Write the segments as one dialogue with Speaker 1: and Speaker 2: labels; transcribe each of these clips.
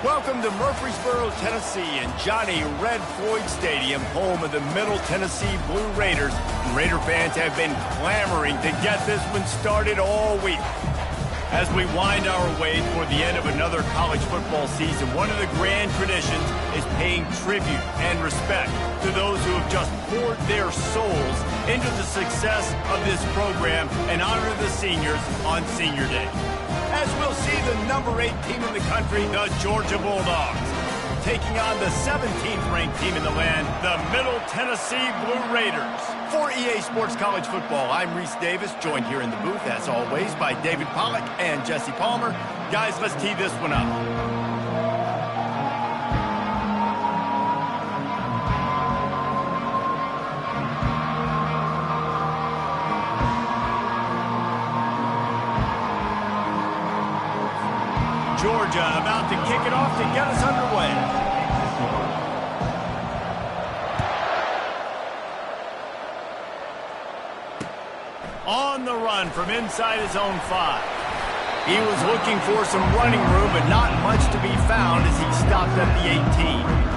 Speaker 1: Welcome to Murfreesboro, Tennessee, and Johnny Red Floyd Stadium, home of the Middle Tennessee Blue Raiders. And Raider fans have been clamoring to get this one started all week. As we wind our way toward the end of another college football season, one of the grand traditions is paying tribute and respect to those who have just poured their souls into the success of this program and honor the seniors on Senior Day. As we'll see the number 8 team in the country, the Georgia Bulldogs, taking on the 17th ranked team in the land, the Middle Tennessee Blue Raiders. For EA Sports College Football, I'm Reese Davis, joined here in the booth, as always, by David Pollack and Jesse Palmer. Guys, let's tee this one up. Georgia about to kick it off to get us underway. On the run from inside his own 5. He was looking for some running room, but not much to be found as he stopped at the 18.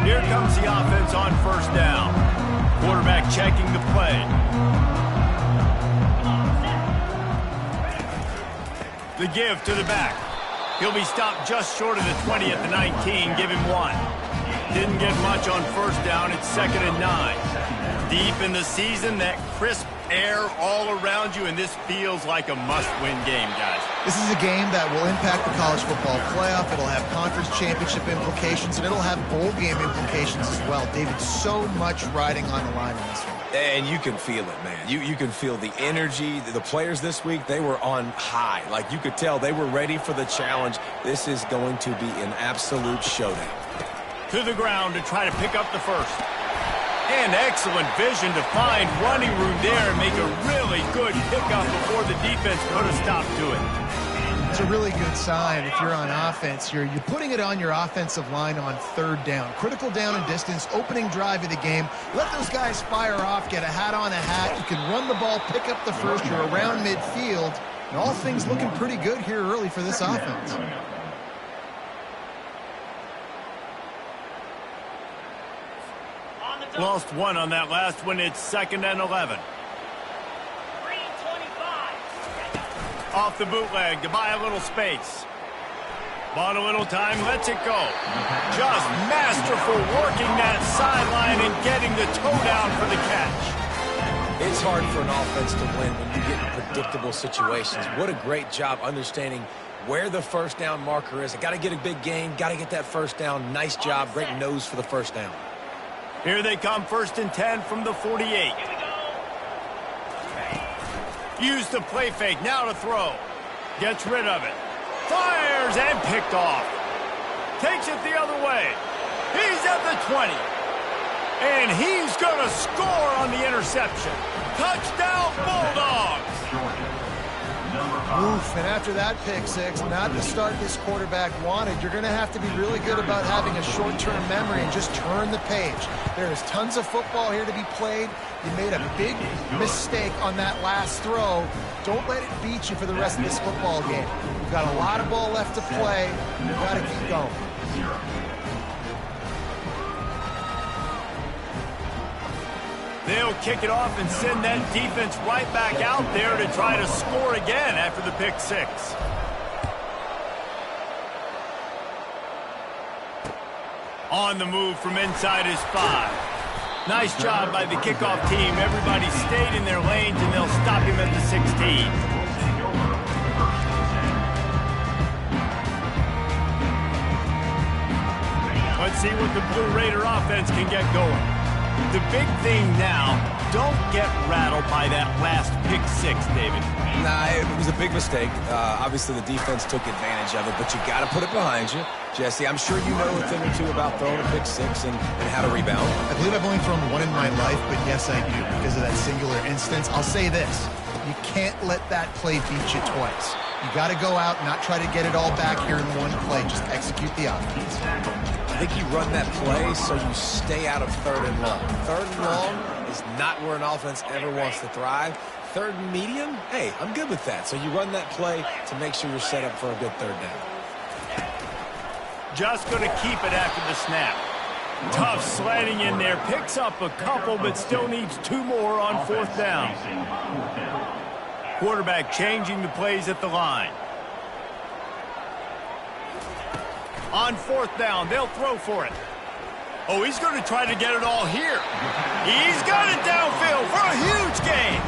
Speaker 1: Here comes the offense on first down. Quarterback checking the play. The give to the back. He'll be stopped just short of the 20 at the 19. Give him 1. Didn't get much on first down. It's 2nd and 9. Deep in the season, that crisp air all around you, and this feels like a must-win game, guys.
Speaker 2: This is a game that will impact the college football playoff. It'll have conference championship implications, and it'll have bowl game implications as well. David, so much riding on the line in this one.
Speaker 3: And you can feel it, man. You can feel the energy. The players this week, they were on high. Like, you could tell they were ready for the challenge. This is going to be an absolute showdown.
Speaker 1: To the ground to try to pick up the first. And excellent vision to find running room there and make a really good pickup before the defense put a stop to it.
Speaker 2: It's a really good sign if you're on offense. You're putting it on your offensive line on 3rd down. Critical down and distance, opening drive of the game. Let those guys fire off, get a hat on a hat. You can run the ball, pick up the first. You're around midfield. And all things looking pretty good here early for this offense.
Speaker 1: Lost 1 on that last one. It's 2nd and 11. Off the bootleg to buy a little space. Bought a little time, lets it go. Just masterful working that sideline and getting the toe down for the catch.
Speaker 3: It's hard for an offense to win when you get in predictable situations. What a great job understanding where the first down marker is. I got to get a big gain, got to get that first down. Nice job, great nose for the first down.
Speaker 1: Here they come, 1st and 10 from the 48. Use the play fake, now to throw. Gets rid of it. Fires and picked off. Takes it the other way. He's at the 20. And he's going to score on the interception. Touchdown, Bulldogs!
Speaker 2: Oof, and after that pick six, not the start this quarterback wanted. You're going to have to be really good about having a short-term memory and just turn the page. There is tons of football here to be played. You made a big mistake on that last throw. Don't let it beat you for the rest of this football game. You've got a lot of ball left to play. You've got to keep going.
Speaker 1: They'll kick it off and send that defense right back out there to try to score again after the pick 6. On the move from inside his 5. Nice job by the kickoff team. Everybody stayed in their lanes, and they'll stop him at the 16. Let's see what the Blue Raider offense can get going. The big thing now, don't get rattled by that last pick 6, David.
Speaker 3: Nah, it was a big mistake. Obviously, the defense took advantage of it, but you got to put it behind you. Jesse, I'm sure you know a thing or two about throwing a pick 6 and how to rebound.
Speaker 2: I believe I've only thrown 1 in my life, but yes, I do because of that singular instance. I'll say this. You can't let that play beat you twice. You got to go out and not try to get it all back here in one play. Just execute the offense.
Speaker 3: I think you run that play so you stay out of 3rd and long. 3rd and long is not where an offense ever wants to thrive. 3rd and medium, hey, I'm good with that. So you run that play to make sure you're set up for a good 3rd down.
Speaker 1: Just going to keep it after the snap. Tough sliding in there. Picks up a couple, but still needs 2 more on 4th down. Quarterback changing the plays at the line. On 4th down, they'll throw for it. Oh, he's going to try to get it all here. He's got it downfield for a huge gain.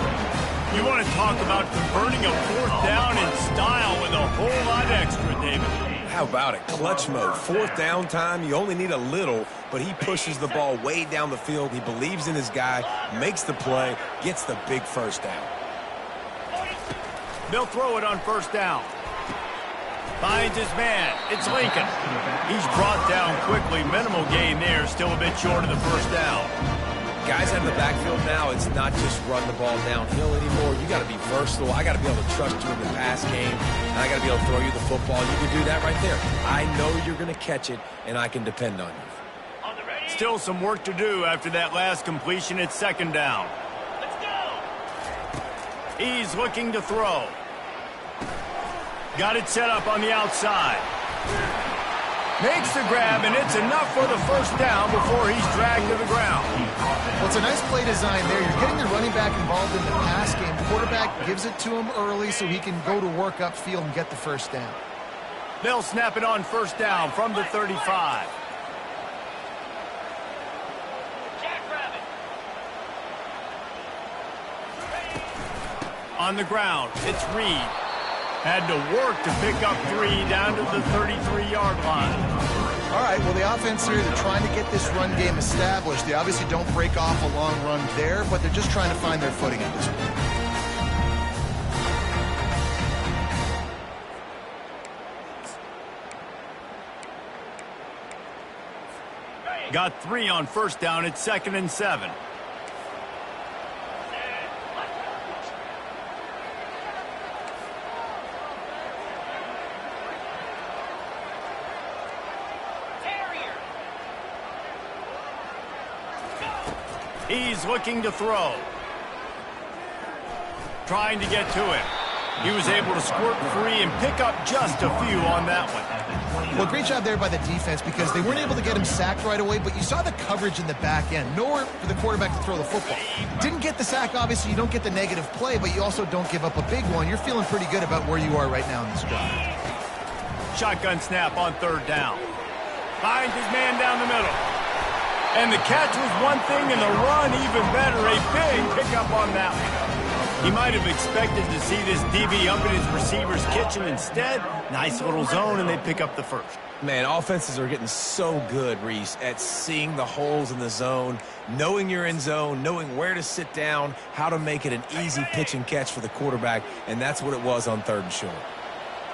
Speaker 1: You want to talk about converting a 4th down in style with a whole lot extra, David.
Speaker 3: How about it? Clutch mode. 4th down time. You only need a little, but he pushes the ball way down the field. He believes in his guy, makes the play, gets the big 1st down.
Speaker 1: They'll throw it on 1st down. Finds his man. It's Lincoln. He's brought down quickly. Minimal gain there. Still a bit short of the 1st down.
Speaker 3: Guys out of the backfield now, it's not just run the ball downhill anymore. You got to be versatile. I got to be able to trust you in the pass game, and I got to be able to throw you the football. You can do that right there. I know you're going to catch it, and I can depend on you.
Speaker 1: Still some work to do after that last completion. It's 2nd down. Let's go. He's looking to throw. Got it set up on the outside. Makes the grab, and it's enough for the 1st down before he's dragged to the ground.
Speaker 2: Well, it's a nice play design there. You're getting the running back involved in the pass game. Quarterback gives it to him early so he can go to work upfield and get the 1st down.
Speaker 1: They'll snap it on 1st down from the 35. On the ground, it's Reed. Had to work to pick up 3 down to the 33-yard line.
Speaker 2: All right, well, the offense here, they're trying to get this run game established. They obviously don't break off a long run there, but they're just trying to find their footing at this point.
Speaker 1: Got 3 on 1st down. It's 2nd and 7. He's looking to throw. Trying to get to it. He was able to squirt free and pick up just a few on that one.
Speaker 2: Well, great job there by the defense because they weren't able to get him sacked right away, but you saw the coverage in the back end. Nowhere for the quarterback to throw the football. Didn't get the sack, obviously. You don't get the negative play, but you also don't give up a big one. You're feeling pretty good about where you are right now in this drive.
Speaker 1: Shotgun snap on 3rd down. Finds his man down the middle. And the catch was one thing, and the run even better. A big pickup on that one. He might have expected to see this DB up in his receiver's kitchen. Instead, nice little zone, and they pick up the 1st.
Speaker 3: Man, offenses are getting so good, Reese, at seeing the holes in the zone, knowing you're in zone, knowing where to sit down, how to make it an easy pitch and catch for the quarterback, and that's what it was on 3rd and short.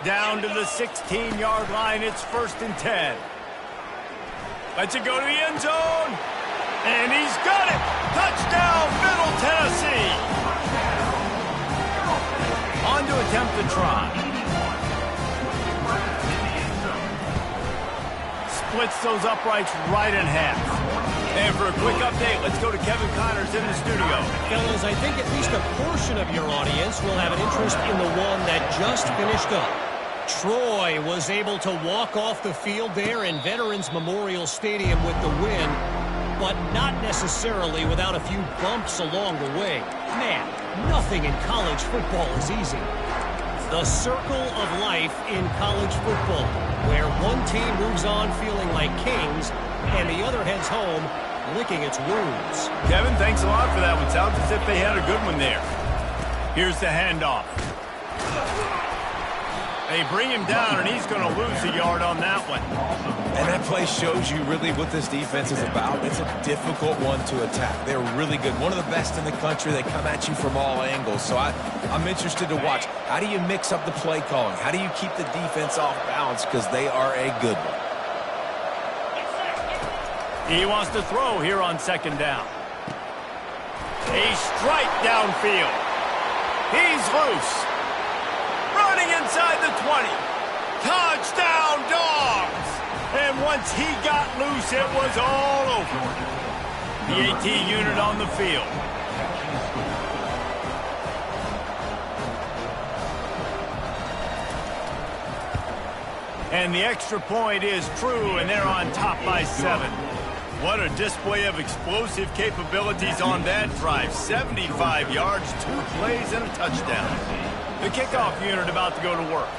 Speaker 1: Down to the 16-yard line. It's 1st and 10. Lets it go to the end zone. And he's got it. Touchdown, Middle Tennessee. On to attempt the try. Splits those uprights right in half. And for a quick update, let's go to Kevin Connors in the studio.
Speaker 4: Fellas, I think at least a portion of your audience will have an interest in the one that just finished up. Troy was able to walk off the field there in Veterans Memorial Stadium with the win, but not necessarily without a few bumps along the way. Man, nothing in college football is easy. The circle of life in college football, where one team moves on feeling like kings and the other heads home licking its wounds.
Speaker 1: Kevin, thanks a lot for that one. Sounds as if they had a good one there. Here's the handoff. They bring him down, and he's going to lose a yard on that one.
Speaker 3: And that play shows you really what this defense is about. It's a difficult one to attack. They're really good. One of the best in the country. They come at you from all angles. So I'm interested to watch. How do you mix up the play calling? How do you keep the defense off balance? Because they are a good one.
Speaker 1: He wants to throw here on 2nd down. A strike downfield. He's loose. Running inside the 20. Touchdown, Dogs! And once he got loose, it was all over. The AT unit on the field. And the extra point is true, and they're on top by 7. What a display of explosive capabilities on that drive. 75 yards, 2 plays, and a touchdown. The kickoff unit about to go to work.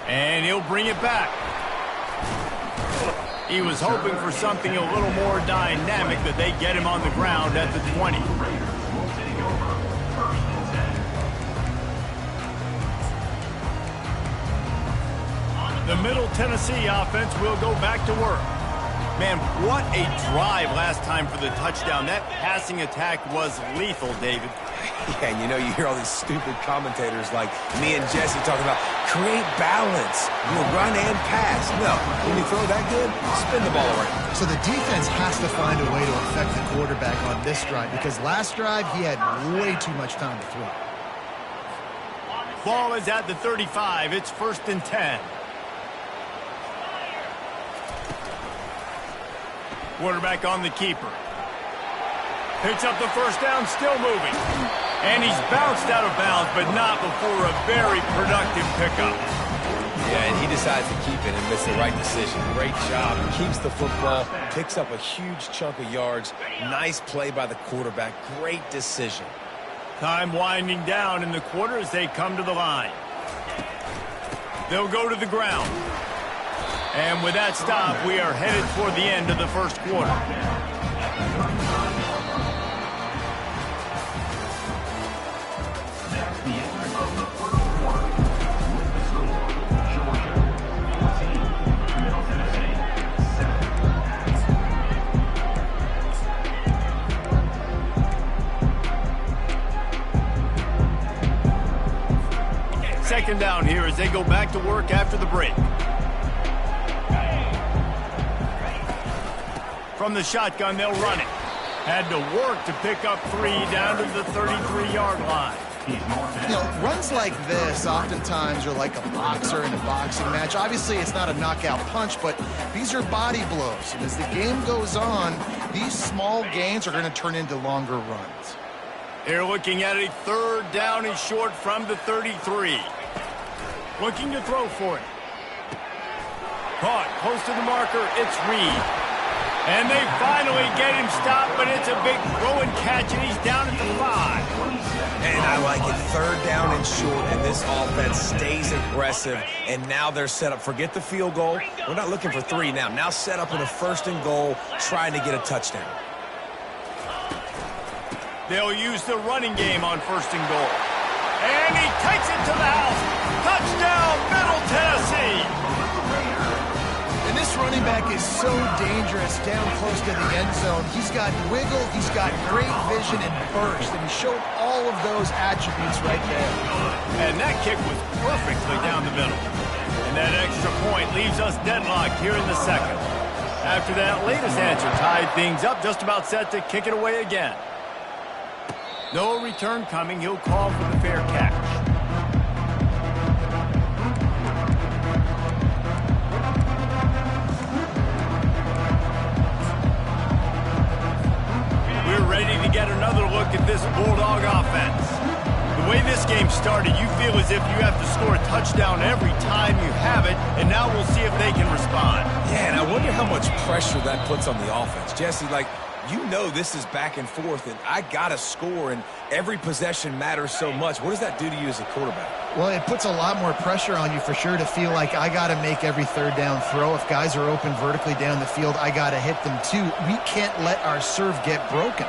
Speaker 1: And he'll bring it back. He was hoping for something a little more dynamic, that they get him on the ground at the 20. The Middle Tennessee offense will go back to work. Man, what a drive last time for the touchdown. That passing attack was lethal, David.
Speaker 3: Yeah, and you know, you hear all these stupid commentators like me and Jesse talking about create balance, run and pass. No, when you throw that good, spin the ball around.
Speaker 2: So the defense has to find a way to affect the quarterback on this drive, because last drive he had way too much time to throw.
Speaker 1: Ball is at the 35. It's 1st and 10. Quarterback on the keeper. Picks up the first down, still moving. And he's bounced out of bounds, but not before a very productive pickup.
Speaker 3: Yeah, and he decides to keep it, and it's the right decision. Great job. Keeps the football, picks up a huge chunk of yards. Nice play by the quarterback. Great decision.
Speaker 1: Time winding down in the quarter as they come to the line. They'll go to the ground. And with that stop, we are headed toward the end of the first quarter. Second down here as they go back to work after the break. From the shotgun, they'll run it. Had to work to pick up 3 down to the 33-yard line.
Speaker 2: You know, runs like this oftentimes are like a boxer in a boxing match. Obviously, it's not a knockout punch, but these are body blows. And as the game goes on, these small gains are going to turn into longer runs.
Speaker 1: They're looking at a 3rd down and short from the 33. Looking to throw for it. Caught close to the marker. It's Reed. And they finally get him stopped, but it's a big throw and catch, and he's down at the 5.
Speaker 3: And I like it. 3rd down and short, and this offense stays aggressive. And now they're set up. Forget the field goal. We're not looking for 3 now. Now set up in a 1st and goal, trying to get a touchdown.
Speaker 1: They'll use the running game on 1st and goal. And he takes it to the house. Touchdown, Middle Tennessee.
Speaker 2: And this running back is so dangerous down close to the end zone. He's got wiggle, he's got great vision and burst, and he showed all of those attributes right there.
Speaker 1: And that kick was perfectly down the middle. And that extra point leaves us deadlocked here in the second. After that latest answer tied things up, just about set to kick it away again. No return coming. He'll call for the fair catch. We're ready to get another look at this Bulldog offense. The way this game started, you feel as if you have to score a touchdown every time you have it, and now we'll see if they can respond.
Speaker 3: Yeah, and I wonder how much pressure that puts on the offense. Jesse, like, you know this is back and forth, and I got to score, and every possession matters so much. What does that do to you as a quarterback?
Speaker 2: Well, it puts a lot more pressure on you for sure to feel like I got to make every 3rd down throw. If guys are open vertically down the field, I got to hit them too. We can't let our serve get broken.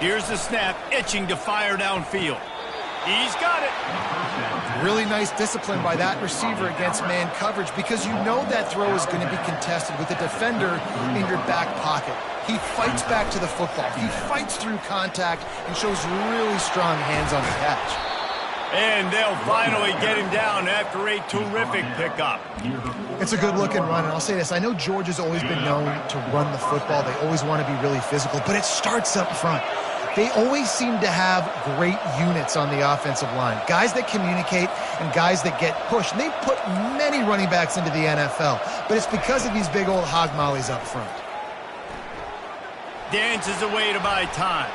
Speaker 1: Here's the snap, itching to fire downfield. He's got it.
Speaker 2: Really nice discipline by that receiver against man coverage, because you know that throw is going to be contested with a defender in your back pocket. He fights back to the football. He fights through contact and shows really strong hands on the catch.
Speaker 1: And they'll finally get him down after a terrific pickup.
Speaker 2: It's a good-looking run, and I'll say this. I know Georgia's always been known to run the football. They always want to be really physical, but it starts up front. they always seem to have great units on the offensive line. Guys that communicate and guys that get pushed. And they've put many running backs into the NFL, but it's because of these big old hog mollies up front.
Speaker 1: Dances away to buy time.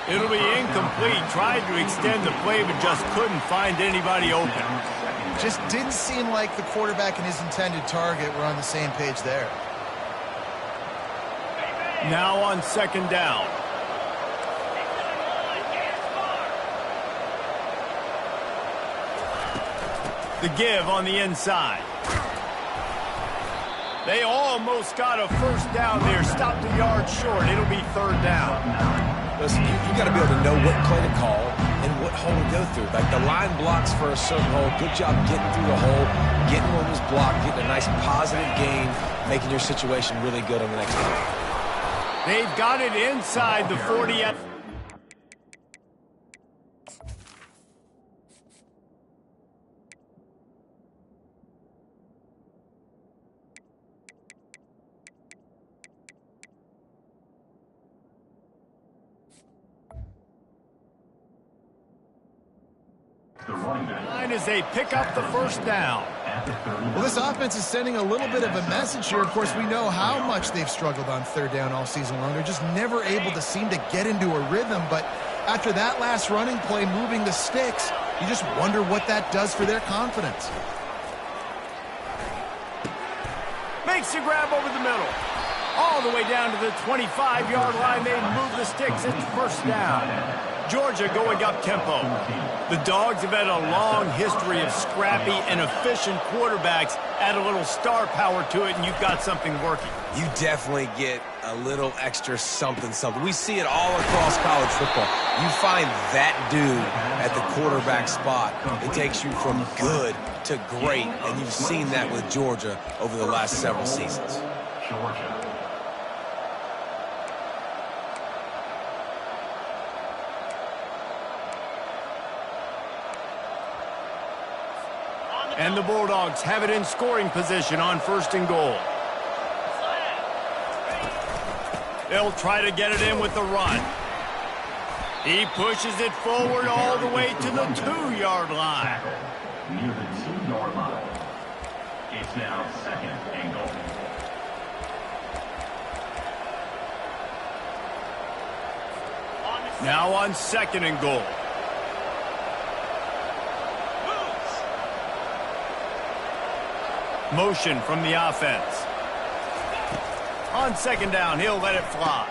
Speaker 1: It'll be incomplete. Tried to extend the play, but just couldn't find anybody open.
Speaker 2: Just didn't seem like the quarterback and his intended target were on the same page there.
Speaker 1: Now on second down. The give on the inside. They almost got a first down there. Stopped a yard short. It'll be third down.
Speaker 3: Listen, you got to be able to know what play to call and what hole to go through. Like the line blocks for a certain hole. Good job getting through the hole, getting what was blocked, getting a nice positive gain, making your situation really good on the next play.
Speaker 1: They've got it inside the 40. As they pick up the first down.
Speaker 2: Well, this offense is sending a little bit of a message here. Of course, we know how much they've struggled on third down all season long. They're just never able to seem to get into a rhythm. But after that last running play, moving the sticks, you just wonder what that does for their confidence.
Speaker 1: Makes the grab over the middle. All the way down to the 25-yard line. They move the sticks. It's first down. Georgia going up tempo. The Dogs have had a long history of scrappy and efficient quarterbacks. Add a little star power to it, and you've got something working.
Speaker 3: You definitely get a little extra something. We see it all across college football. You find that dude at the quarterback spot. It takes you from good to great, and you've seen that with Georgia over the last several seasons. Georgia.
Speaker 1: And the Bulldogs have it in scoring position on first and goal. They'll try to get it in with the run. He pushes it forward all the way to the 2-yard line.
Speaker 5: Near the 2-yard line. It's now second and goal.
Speaker 1: Now on second and goal. Motion from the offense. On second down, he'll let it fly.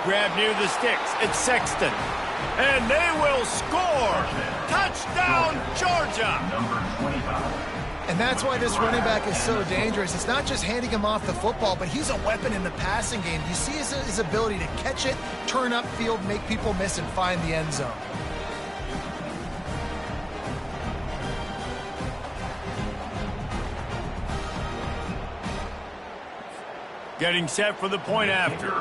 Speaker 1: Grab near the sticks. It's Sexton. And they will score. Touchdown, Georgia.
Speaker 5: Number 25.
Speaker 2: And that's why this running back is so dangerous. It's not just handing him off the football, but he's a weapon in the passing game. You see his ability to catch it, turn upfield, make people miss, and find the end zone.
Speaker 1: Getting set for the point after.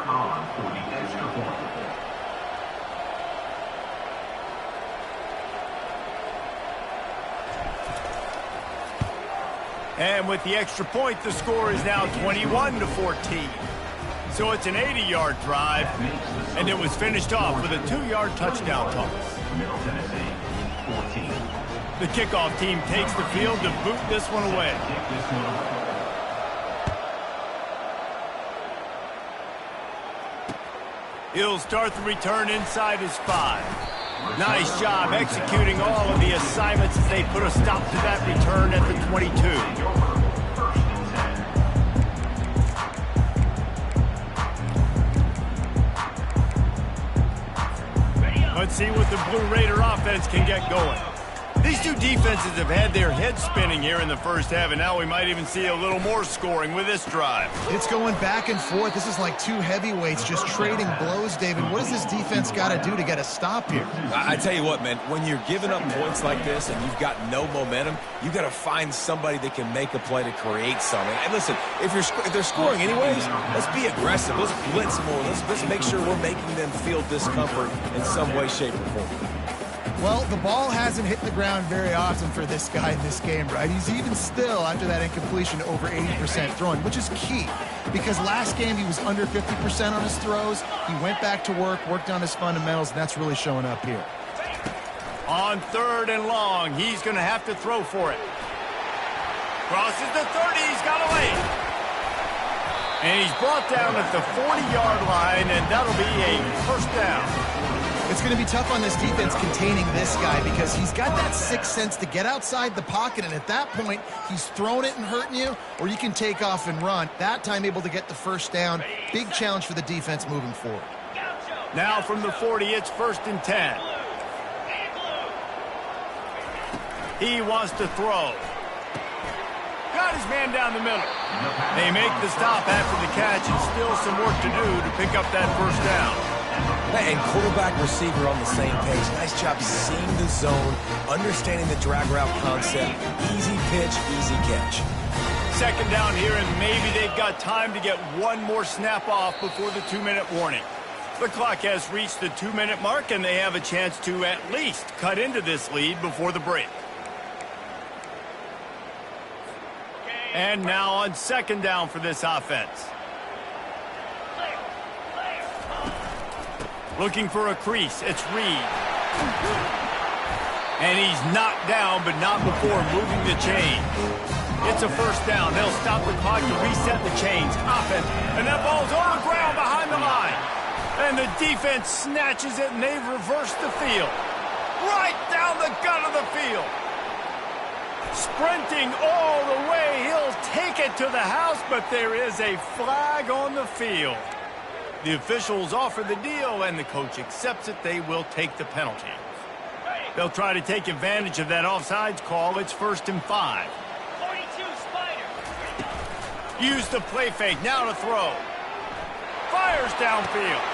Speaker 1: And with the extra point, the score is now 21-14. So it's an 80-yard drive, and it was finished off with a 2-yard touchdown toss.
Speaker 5: Middle Tennessee, 14.
Speaker 1: The kickoff team takes the field to boot this one away. He'll start the return inside his 5. Nice job executing all of the assignments as they put a stop to that return at the 22. Let's see what the Blue Raider offense can get going. These two defenses have had their heads spinning here in the first half, and now we might even see a little more scoring with this drive.
Speaker 2: It's going back and forth. This is like two heavyweights just trading blows, David. What does this defense got to do to get a stop here?
Speaker 3: I tell you what, man, when you're giving up points like this and you've got no momentum, you got to find somebody that can make a play to create something. And listen, if they're scoring anyways, let's be aggressive. Let's blitz more. Let's make sure we're making them feel discomfort in some way, shape, or form.
Speaker 2: Well, the ball hasn't hit the ground very often for this guy in this game, right? He's even still, after that incompletion, over 80% throwing, which is key. because last game he was under 50% on his throws. He went back to work, worked on his fundamentals, and that's really showing up here.
Speaker 1: On 3rd and long, he's going to have to throw for it. Crosses the 30, he's got away. And he's brought down at the 40-yard line, and that'll be a first down.
Speaker 2: It's going to be tough on this defense containing this guy because he's got that sixth sense to get outside the pocket, and at that point, he's throwing it and hurting you, or you can take off and run. That time able to get the first down. Big challenge for the defense moving forward.
Speaker 1: Now from the 40, it's 1st and 10. He wants to throw. Got his man down the middle. They make the stop after the catch, and still some work to do to pick up that first down.
Speaker 3: And quarterback receiver on the same page. Nice job seeing the zone, understanding the drag route concept. Easy pitch, easy catch.
Speaker 1: 2nd down here, and maybe they've got time to get one more snap off before the 2-minute warning. The clock has reached the 2-minute mark, and they have a chance to at least cut into this lead before the break. And now on 2nd down for this offense. Looking for a crease, it's Reed. And he's knocked down, but not before moving the chain. It's a first down. They'll stop the clock to reset the chains. Offense, and that ball's on the ground behind the line. And the defense snatches it, and they've reversed the field. Right down the gut of the field. Sprinting all the way, he'll take it to the house, but there is a flag on the field. The officials offer the deal, and the coach accepts it. They will take the penalty. They'll try to take advantage of that offsides call. It's 1st and 5. 42 Spider. Use the play fake, now to throw. Fires downfield.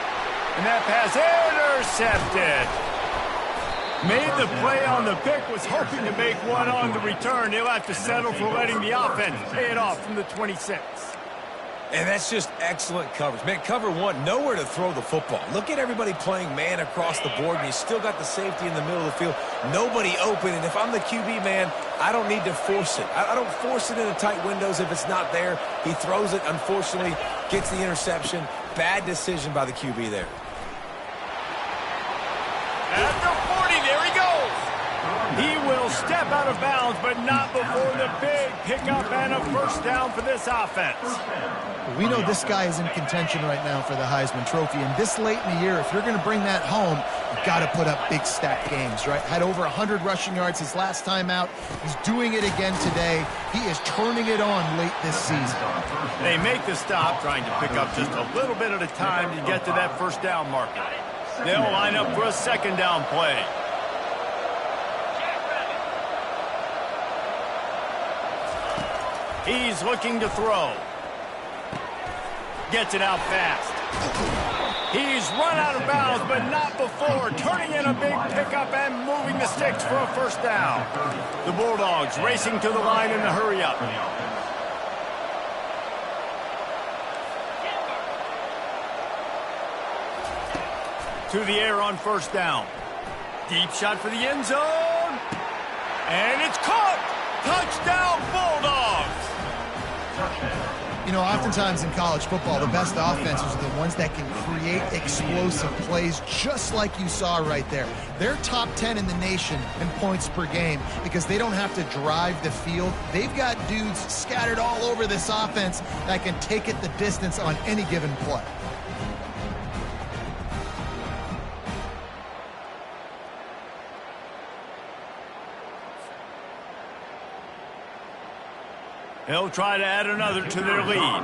Speaker 1: And that pass intercepted. Made the play on the pick, was hoping to make one on the return. He'll have to settle for letting the offense pay it off from the 26.
Speaker 3: And that's just excellent coverage. Man, cover one, nowhere to throw the football. Look at everybody playing man across the board, and you still got the safety in the middle of the field. Nobody open, and if I'm the QB, man, I don't need to force it. I don't force it into tight windows if it's not there. He throws it, unfortunately, gets the interception. Bad decision by the QB there.
Speaker 1: At the 40, there he goes. He will step out of bounds, but not before the big pickup and a first down for this offense.
Speaker 2: We know this guy is in contention right now for the Heisman Trophy, and this late in the year, if you're going to bring that home, you've got to put up big stat games, right? Had over 100 rushing yards his last time out. He's doing it again today. He is turning it on late this season.
Speaker 1: They make the stop, trying to pick up just a little bit at a time to get to that first down marker. They'll line up for a 2nd down play. He's looking to throw. Gets it out fast. He's run out of bounds, but not before turning in a big pickup and moving the sticks for a first down. The Bulldogs racing to the line in the hurry-up. To the air on first down. Deep shot for the end zone. And it's caught. Touchdown, Bulldogs.
Speaker 2: You know, oftentimes in college football, the best offenses are the ones that can create explosive plays, just like you saw right there. They're top 10 in the nation in points per game because they don't have to drive the field. They've got dudes scattered all over this offense that can take it the distance on any given play.
Speaker 1: They'll try to add another to their lead.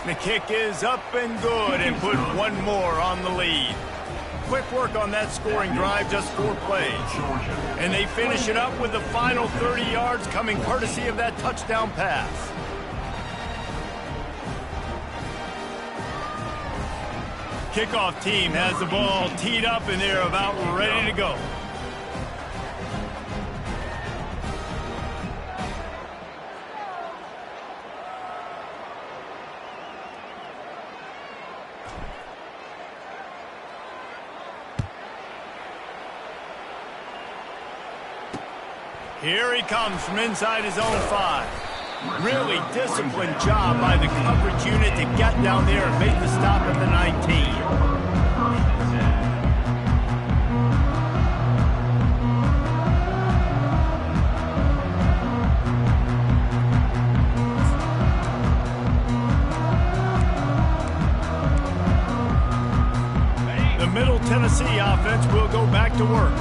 Speaker 1: The kick is up and good and put one more on the lead. Quick work on that scoring drive, just 4 plays. And they finish it up with the final 30 yards coming courtesy of that touchdown pass. Kickoff team has the ball teed up and they're about ready to go. Here he comes from inside his own 5. Really disciplined job by the coverage unit to get down there and make the stop at the 19. Middle Tennessee offense will go back to work.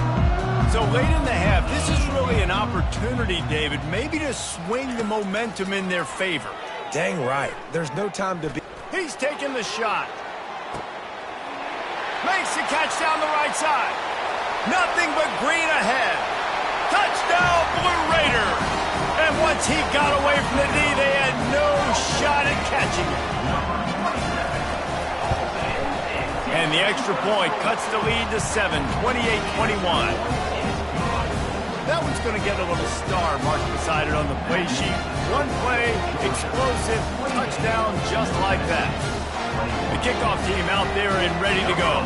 Speaker 1: So late in the half, this is really an opportunity, David, maybe to swing the momentum in their favor.
Speaker 3: Dang right. There's no time to be.
Speaker 1: He's taking the shot. Makes the catch down the right side. Nothing but green ahead. Touchdown, Blue Raiders. And once he got away from the knee, they had no shot at catching it. And the extra point cuts the lead to 7, 28-21. That one's going to get a little star marked beside it on the play sheet. One play, explosive, touchdown just like that. The kickoff team out there and ready to go.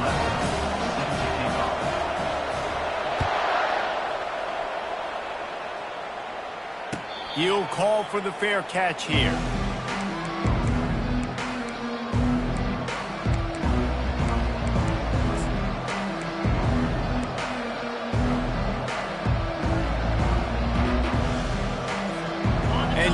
Speaker 1: He'll call for the fair catch here.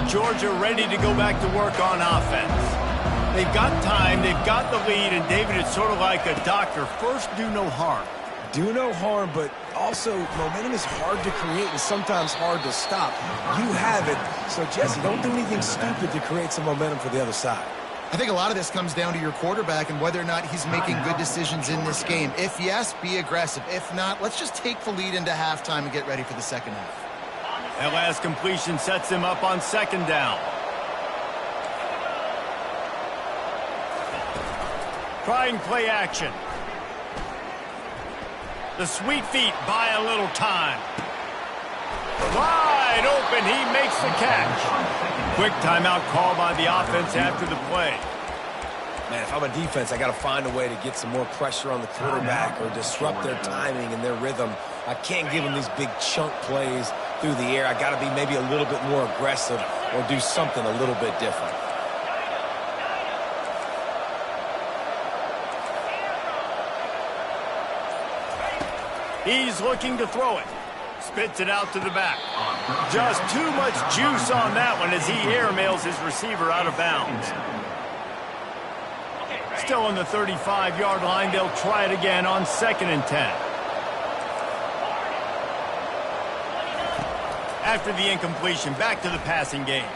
Speaker 1: Georgia ready to go back to work on offense. They've got time, they've got the lead, and David, it's sort of like a doctor. First, do no harm.
Speaker 3: Do no harm, but also momentum is hard to create and sometimes hard to stop. You have it, so Jesse, don't do anything stupid to create some momentum for the other side.
Speaker 2: I think a lot of this comes down to your quarterback and whether or not he's making good decisions in this game. If yes, be aggressive. If not, let's just take the lead into halftime and get ready for the second half.
Speaker 1: That last completion sets him up on second down. Trying play action. The sweet feet buy a little time. Wide open, he makes the catch. Quick timeout call by the offense after the play.
Speaker 3: Man, if I'm a defense, I got to find a way to get some more pressure on the quarterback or disrupt their timing and their rhythm. I can't give them these big chunk plays through the air. I got to be maybe a little bit more aggressive or do something a little bit different.
Speaker 1: He's looking to throw it. Spits it out to the back. Just too much juice on that one as he airmails his receiver out of bounds. Still on the 35-yard line. They'll try it again on 2nd and 10. After the incompletion, back to the passing game.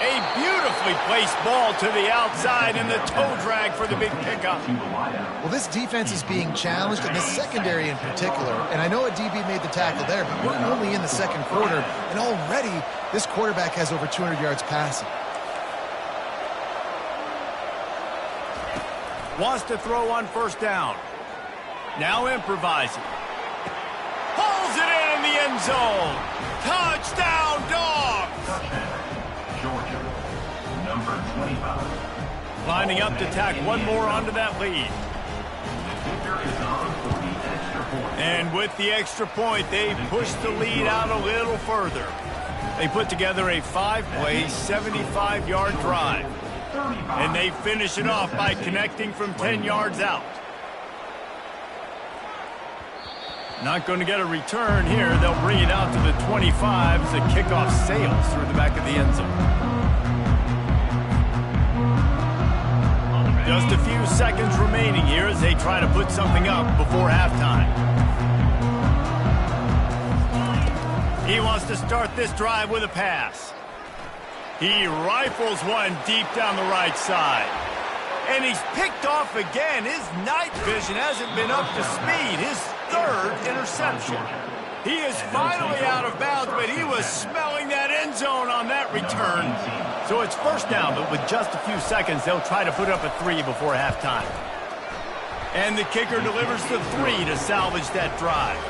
Speaker 1: A beautifully placed ball to the outside and the toe drag for the big pickup.
Speaker 2: Well, this defense is being challenged, and the secondary in particular. And I know a DB made the tackle there, but we're only in the second quarter, and already this quarterback has over 200 yards passing.
Speaker 1: Wants to throw on first down. Now improvising. Pulls it in the end zone. Touchdown, Dogs!
Speaker 5: Georgia, number 25.
Speaker 1: Lining up to tack one more onto that lead.
Speaker 5: The kicker is on for the extra point.
Speaker 1: And with the extra point, they push the lead out a little further. They put together a 5-play, 75-yard drive. And they finish it off by connecting from 10 yards out. Not going to get a return here. They'll bring it out to the 25 as the kickoff sails through the back of the end zone. Just a few seconds remaining here as they try to put something up before halftime. He wants to start this drive with a pass. He rifles one deep down the right side. And he's picked off again. His night vision hasn't been up to speed. His third interception. He is finally out of bounds, but he was smelling that end zone on that return. So it's first down, but with just a few seconds, they'll try to put up a 3 before halftime. And the kicker delivers the 3 to salvage that drive.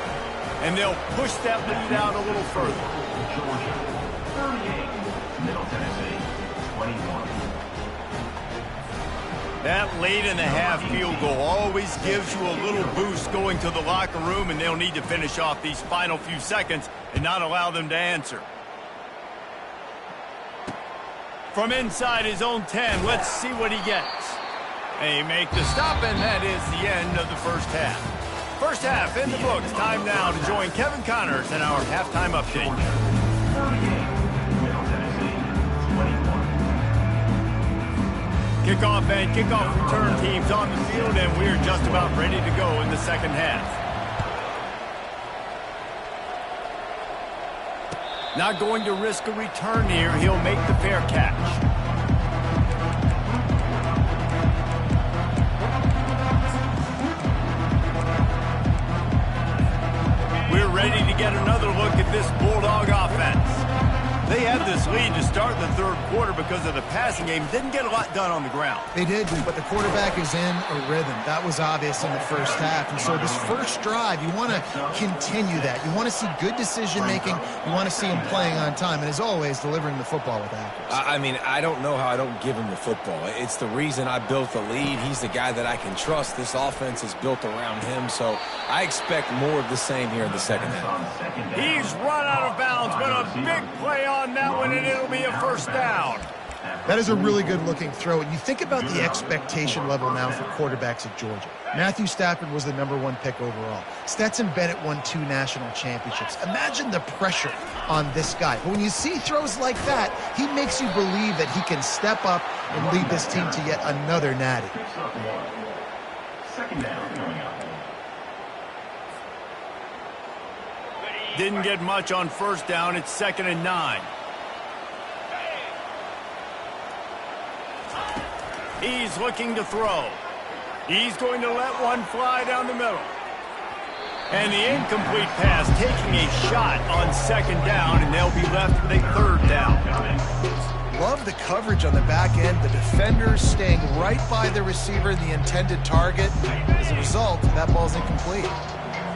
Speaker 1: And they'll push that lead out a little further.
Speaker 5: Georgia, 38. Middle Tennessee, 21.
Speaker 1: That late in the half field goal always gives you a little boost going to the locker room, and they'll need to finish off these final few seconds and not allow them to answer. From inside his own 10, let's see what he gets. They make the stop, and that is the end of the first half. First half in the books. Time now to join Kevin Connors in our halftime update.
Speaker 5: 48, Middle Tennessee, 21.
Speaker 1: Kickoff and kickoff return teams on the field, and we're just about ready to go in the second half. Not going to risk a return here. He'll make the fair catch. We're ready to get another look at this Bulldog offense. They had this lead to start the third quarter because of the passing game. Didn't get a lot done on the ground.
Speaker 2: They did, but the quarterback is in a rhythm. That was obvious in the first half. And so this first drive, you want to continue that. You want to see good decision-making. You want to see him playing on time. And as always, delivering the football with accuracy.
Speaker 3: I mean, I don't know how I don't give him the football. It's the reason I built the lead. He's the guy that I can trust. This offense is built around him. So I expect more of the same here in the second half.
Speaker 1: He's run out of bounds, but a big play on that one, and it'll be a first down.
Speaker 2: That is a really good-looking throw. And you think about the expectation level now for quarterbacks at Georgia. Matthew Stafford was the #1 pick overall. Stetson Bennett won 2 national championships. Imagine the pressure on this guy. But when you see throws like that, he makes you believe that he can step up and lead this team to yet another natty.
Speaker 5: Second down coming up.
Speaker 1: Didn't get much on first down. It's 2nd and 9. He's looking to throw. He's going to let one fly down the middle. And the incomplete pass, taking a shot on 2nd down, and they'll be left with a 3rd down.
Speaker 2: Love the coverage on the back end. The defender staying right by the receiver, the intended target. As a result, that ball's incomplete.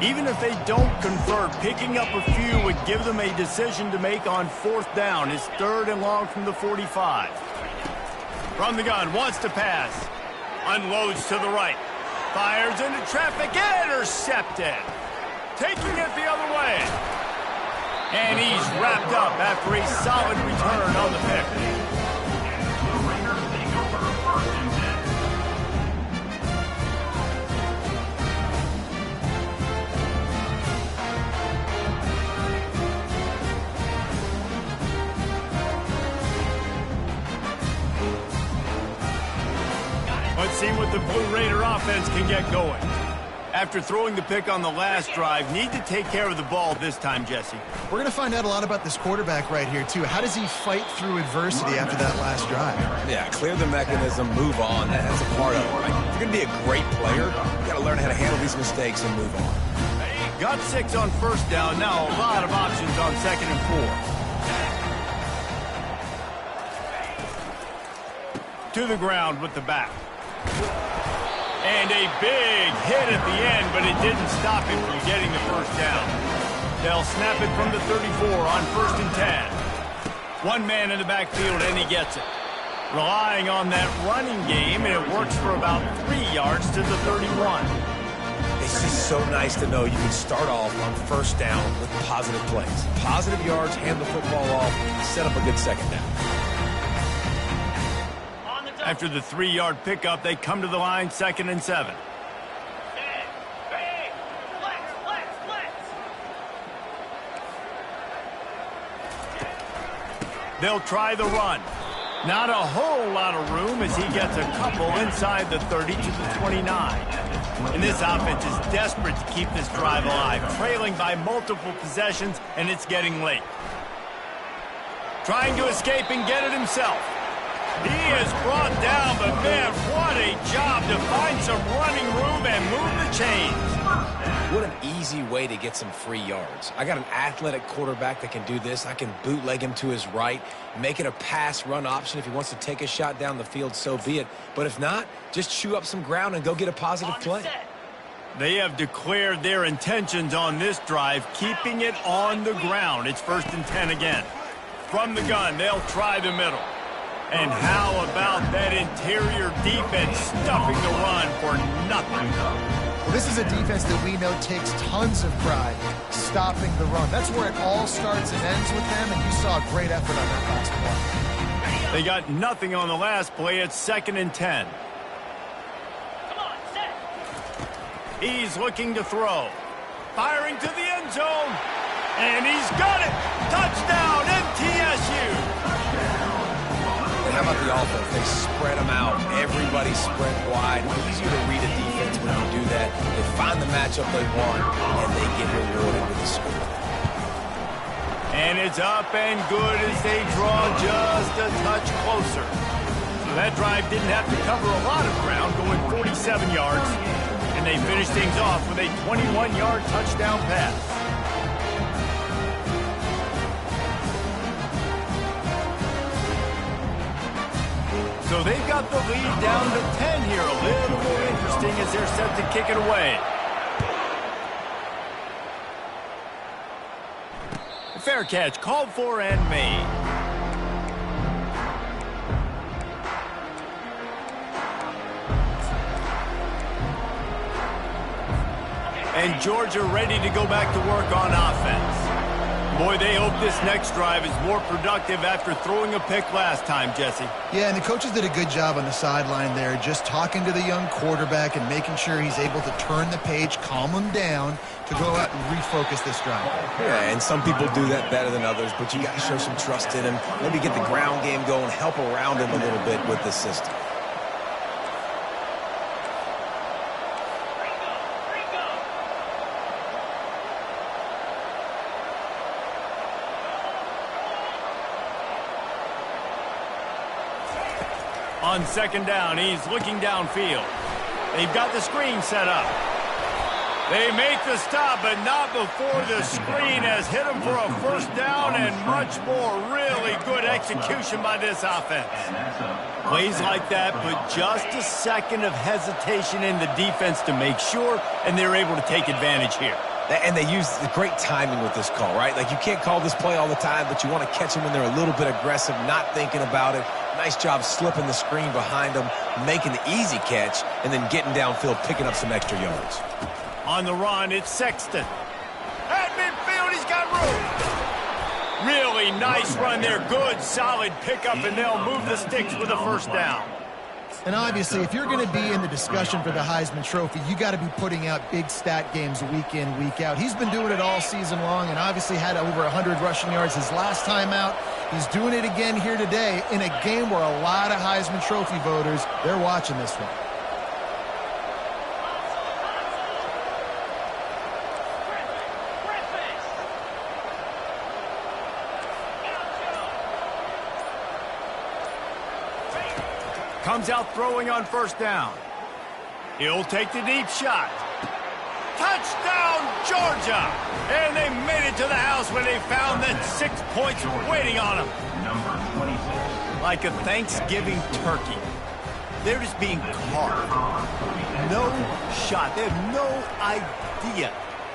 Speaker 1: Even if they don't convert, picking up a few would give them a decision to make on 4th down. It's 3rd and long from the 45. From the gun, wants to pass. Unloads to the right. Fires into traffic, intercepted. Taking it the other way. And he's wrapped up after a solid return on the pick. Let's see what the Blue Raider offense can get going. After throwing the pick on the last drive, need to take care of the ball this time, Jesse.
Speaker 2: We're going to find out a lot about this quarterback right here, too. How does he fight through adversity after that last drive?
Speaker 3: Yeah, clear the mechanism, move on. That's a part of it, right? If you're going to be a great player, you got to learn how to handle these mistakes and move on.
Speaker 1: Got 6 on first down. Now a lot of options on 2nd and 4. To the ground with the back. And a big hit at the end, but it didn't stop him from getting the first down. They'll snap it from the 34 on 1st and 10. One man in the backfield, and he gets it. Relying on that running game, and it works for about 3 yards to the 31.
Speaker 3: It's just so nice to know you can start off on first down with positive plays. Positive yards, hand the football off, set up a good second down.
Speaker 1: After the 3-yard pickup, they come to the line, 2nd and 7. They'll try the run. Not a whole lot of room as he gets a couple inside the 30 to the 29. And this offense is desperate to keep this drive alive, trailing by multiple possessions, and it's getting late. Trying to escape and get it himself. He is brought down, but man, what a job to find some running room and move the chains.
Speaker 3: What an easy way to get some free yards. I got an athletic quarterback that can do this. I can bootleg him to his right, make it a pass-run option. If he wants to take a shot down the field, so be it. But if not, just chew up some ground and go get a positive play.
Speaker 1: They have declared their intentions on this drive, keeping it on the ground. It's 1st and 10 again. From the gun, they'll try the middle. And how about that interior defense stuffing the run for nothing?
Speaker 2: Well, this is a defense that we know takes tons of pride stopping the run. That's where it all starts and ends with them, and you saw a great effort on that last play.
Speaker 1: They got nothing on the last play. It's 2nd and 10.
Speaker 6: Come on, set.
Speaker 1: He's looking to throw. Firing to the end zone. And he's got it. Touchdown, MTSU.
Speaker 3: And how about the offense? They spread them out. Everybody spread wide. Easier to read a defense when you do that. They find the matchup they want, and they get rewarded with the score.
Speaker 1: And it's up and good as they draw just a touch closer. So that drive didn't have to cover a lot of ground, going 47 yards. And they finished things off with a 21-yard touchdown pass. So they've got the lead down to 10 here. A little more interesting as they're set to kick it away. Fair catch called for and made. And Georgia ready to go back to work on offense. Boy, they hope this next drive is more productive after throwing a pick last time, Jesse.
Speaker 2: Yeah, and the coaches did a good job on the sideline there, just talking to the young quarterback and making sure he's able to turn the page, calm him down to go out and refocus this drive.
Speaker 3: Yeah, and some people do that better than others, but you got to show some trust in him. Maybe get the ground game going, help around him a little bit with the system.
Speaker 1: On 2nd down, he's looking downfield. They've got the screen set up. They make the stop, but not before the screen has hit him for a 1st down and much more. Really good execution by this offense. Plays like that, but just a second of hesitation in the defense to make sure, and they're able to take advantage here.
Speaker 3: And they use the great timing with this call, right? Like, you can't call this play all the time, but you want to catch them when they're a little bit aggressive, not thinking about it. Nice job slipping the screen behind them, making the easy catch, and then getting downfield, picking up some extra yards.
Speaker 1: On the run, it's Sexton. At midfield, he's got room. Really nice run there. Good, solid pickup, and they'll move the sticks with a 1st down.
Speaker 2: And obviously, if you're going to be in the discussion for the Heisman Trophy, you got to be putting out big stat games week in, week out. He's been doing it all season long and obviously had over 100 rushing yards his last time out. He's doing it again here today in a game where a lot of Heisman Trophy voters, they're watching this one.
Speaker 1: Comes out throwing on 1st down. He'll take the deep shot. Touchdown, Georgia! And they made it to the house when they found that 6 points were waiting on them.
Speaker 5: Number 26.
Speaker 1: Like a Thanksgiving turkey. They're just being carved. No shot. They have no idea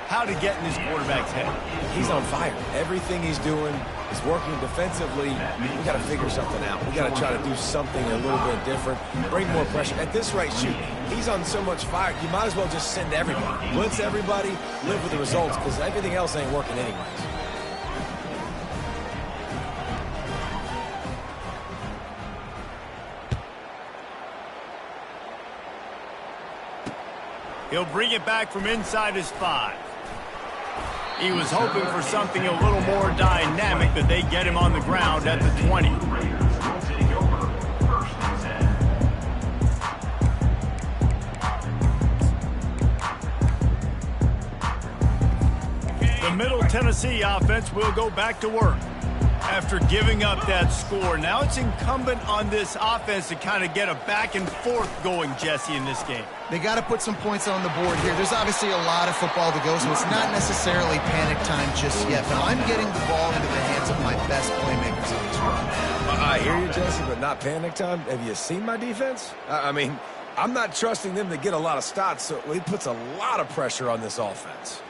Speaker 1: how to get in this quarterback's head.
Speaker 3: He's on fire. Everything he's doing is working defensively. We got to figure something out. We got to try to do something a little bit different, bring more pressure. At this rate, shoot, he's on so much fire, you might as well just send everybody. Blitz everybody, live with the results, because everything else ain't working anyways.
Speaker 1: He'll bring it back from inside his 5. He was hoping for something a little more dynamic, but they get him on the ground at the 20. The Middle Tennessee offense will go back to work. After giving up that score, now it's incumbent on this offense to kind of get a back and forth going, Jesse, in this game.
Speaker 2: They got to put some points on the board here. There's obviously a lot of football to go, so it's not necessarily panic time just yet. But I'm getting the ball into the hands of my best playmakers on this run.
Speaker 3: I hear you, Jesse, but not panic time. Have you seen my defense? I mean, I'm not trusting them to get a lot of stops, so it puts a lot of pressure on this offense.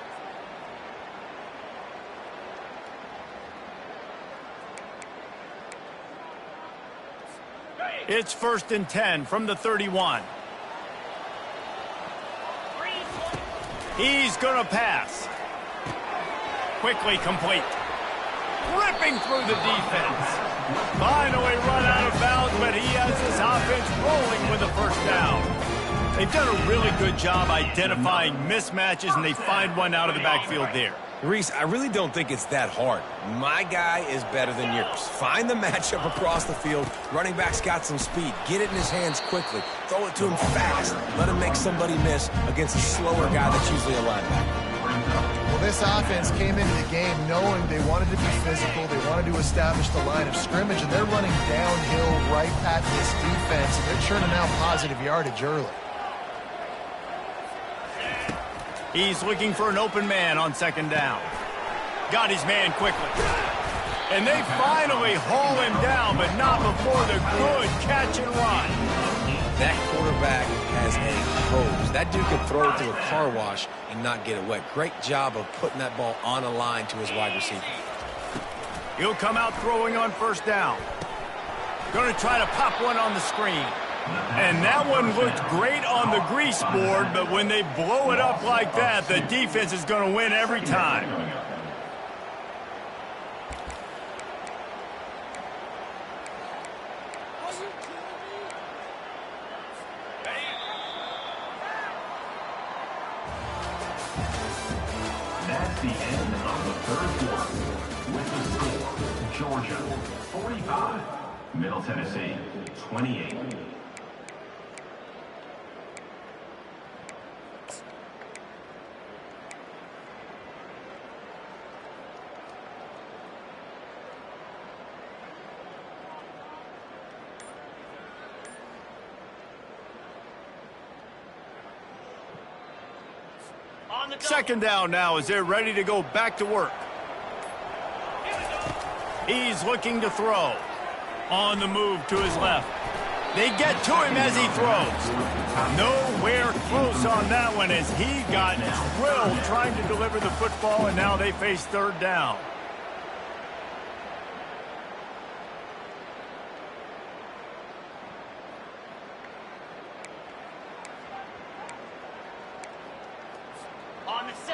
Speaker 1: It's 1st and 10 from the 31. He's going to pass. Quickly complete. Ripping through the defense. Finally run out of bounds. offense rolling with a first down. They've done a really good job identifying mismatches, and they find one out of the backfield there.
Speaker 3: Reese, I really don't think it's that hard. My guy is better than yours. Find the matchup across the field. Running back's got some speed. Get it in his hands quickly. Throw it to him fast. Let him make somebody miss against a slower guy that's usually a linebacker.
Speaker 2: Well, this offense came into the game knowing they wanted to be physical. They wanted to establish the line of scrimmage, and they're running downhill right at this defense, and they're churning out positive yardage early.
Speaker 1: He's looking for an open man on second down. Got his man quickly. And they finally haul him down, but not before the good catch and run.
Speaker 3: That quarterback has a hose. That dude could throw it through a car wash and not get it wet. Great job of putting that ball on a line to his wide receiver.
Speaker 1: He'll come out throwing on first down. Going to try to pop one on the screen. And that one looked great on the grease board, but when they blow it up like that, the defense is going to win every time.
Speaker 5: That's the end of the third quarter. With the score, Georgia 45, Middle Tennessee 28.
Speaker 1: Second down now as they're ready to go back to work. He's looking to throw. On the move to his left. They get to him as he throws. Nowhere close on that one as he got drilled trying to deliver the football, and now they face third down.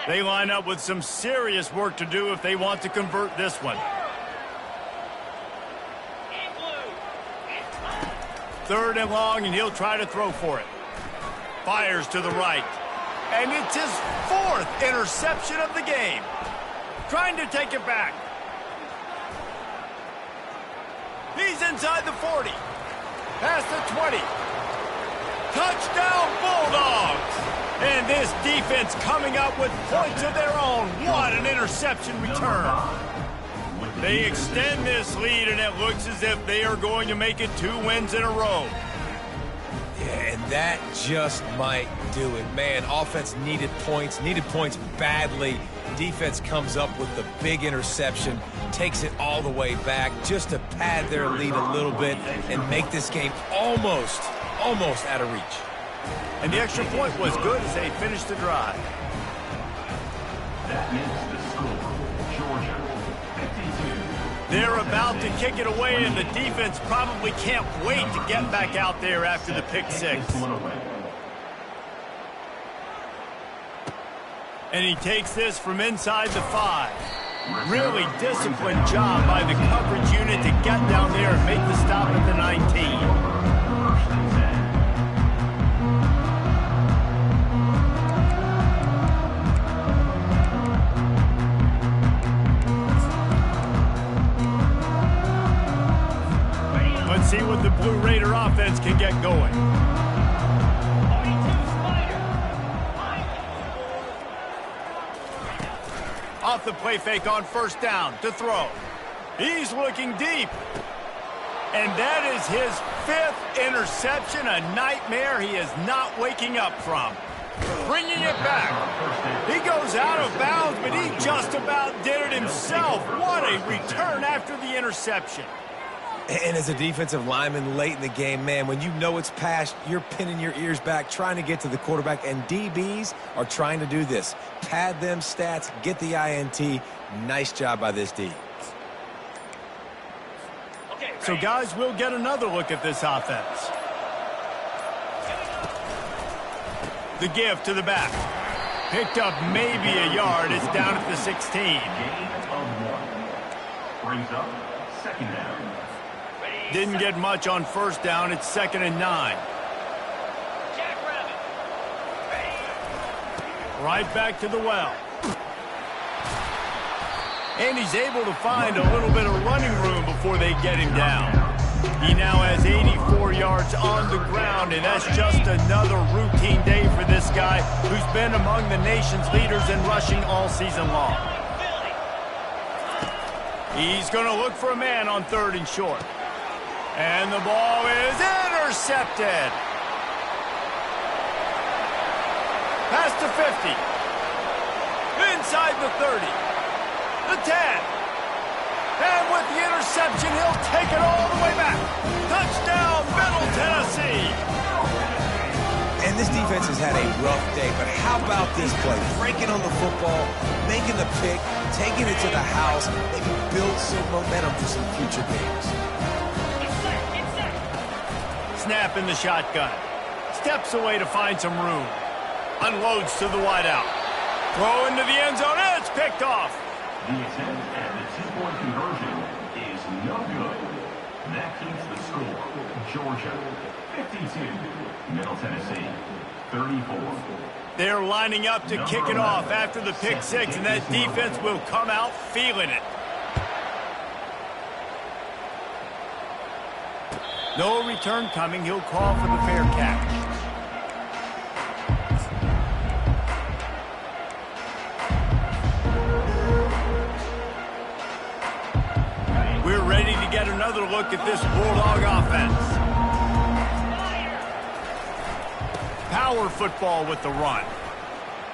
Speaker 1: They line up with some serious work to do if they want to convert this one. Third and long, and he'll try to throw for it. Fires to the right. And it's his fourth interception of the game. Trying to take it back. He's inside the 40. Past the 20. Touchdown Bulldogs! And this defense coming up with points of their own. What an interception return. They extend this lead, and it looks as if they are going to make it 2 wins in a row.
Speaker 3: Yeah, and that just might do it. Man, offense needed points badly. Defense comes up with the big interception, takes it all the way back just to pad their lead a little bit and make this game almost out of reach.
Speaker 1: And the extra point was good as they finished the drive.
Speaker 5: That is the score. Georgia 52.
Speaker 1: They're about to kick it away, and the defense probably can't wait to get back out there after the pick six. And he takes this from inside the 5. Really disciplined job by the coverage unit to get down there and make the stop at the 19. Let's see what the Blue Raider offense can get going. Off the play fake on first down to throw. He's looking deep. And that is his 5th interception, a nightmare he is not waking up from. Bringing it back. He goes out of bounds, but he just about did it himself. What a return after the interception.
Speaker 3: And as a defensive lineman late in the game, man, when you know it's past, you're pinning your ears back, trying to get to the quarterback, and DBs are trying to do this. Pad them stats, get the INT. Nice job by this D.
Speaker 1: So, guys, we'll get another look at this offense. The give to the back. Picked up maybe a yard. It's down at the 16.
Speaker 5: Gain of 1. Brings up second down.
Speaker 1: Didn't get much on first down. It's 2nd and 9.
Speaker 6: Jackrabbit.
Speaker 1: Right back to the well. And he's able to find a little bit of running room before they get him down. He now has 84 yards on the ground, and that's just another routine day for this guy who's been among the nation's leaders in rushing all season long. He's going to look for a man on 3rd and short. And the ball is intercepted. Past the 50. Inside the 30. The 10. And with the interception, he'll take it all the way back. Touchdown, Middle Tennessee.
Speaker 3: And this defense has had a rough day, but how about this play? Breaking on the football, making the pick, taking it to the house, maybe build some momentum for some future games.
Speaker 1: Snap in the shotgun. Steps away to find some room. Unloads to the wideout. Throw into the end zone. It's picked off.
Speaker 5: The attempt at the two-point conversion is no good. That keeps the score. Georgia, 52. Middle Tennessee, 34.
Speaker 1: They're lining up to kick it off after the pick six, and that defense will come out feeling it. No return coming. He'll call for the fair catch. We're ready to get another look at this Bulldog offense. Power football with the run.